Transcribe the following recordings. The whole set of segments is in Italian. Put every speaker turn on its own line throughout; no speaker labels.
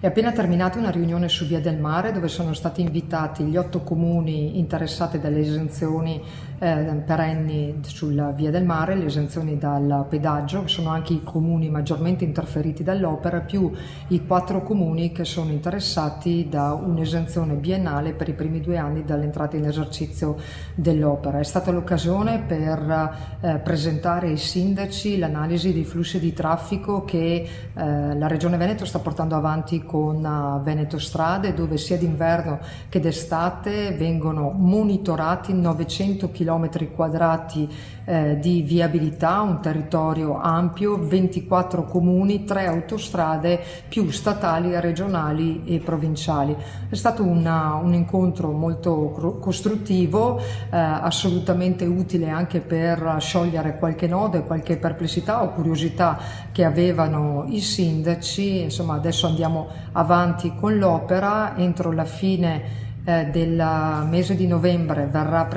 È appena terminata una riunione su Via del Mare dove sono stati invitati gli 8 comuni interessati dalle esenzioni perenni sulla Via del Mare, le esenzioni dal pedaggio, che sono anche i comuni maggiormente interferiti dall'opera, più i 4 comuni che sono interessati da un'esenzione biennale per i primi 2 anni dall'entrata in esercizio dell'opera. È stata l'occasione per presentare ai sindaci l'analisi dei flussi di traffico che la Regione Veneto sta portando avanti con Veneto Strade, dove sia d'inverno che d'estate vengono monitorati 900 km quadrati di viabilità, un territorio ampio, 24 comuni, 3 autostrade più statali, regionali e provinciali. È stato un incontro molto costruttivo, assolutamente utile anche per sciogliere qualche nodo e qualche perplessità o curiosità che avevano i sindaci. Insomma, adesso andiamo avanti con l'opera. Entro la fine del mese di novembre verrà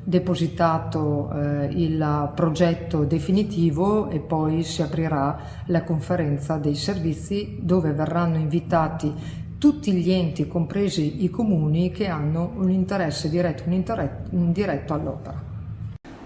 depositato il progetto definitivo e poi si aprirà la conferenza dei servizi dove verranno invitati tutti gli enti, compresi i comuni, che hanno un interesse diretto o indiretto all'opera.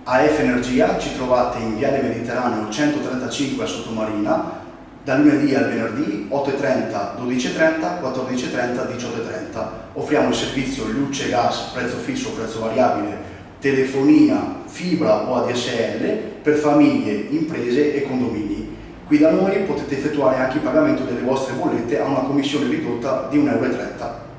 AF Energia ci trovate in Viale Mediterraneo 135 a Sottomarina, dal lunedì al venerdì 8:30, 12:30, 14:30, 18:30. Offriamo il servizio luce, gas, prezzo fisso, prezzo variabile, telefonia, fibra o ADSL per famiglie, imprese e condomini. Qui da noi potete effettuare anche il pagamento delle vostre bollette a una commissione ridotta di 1,30 €.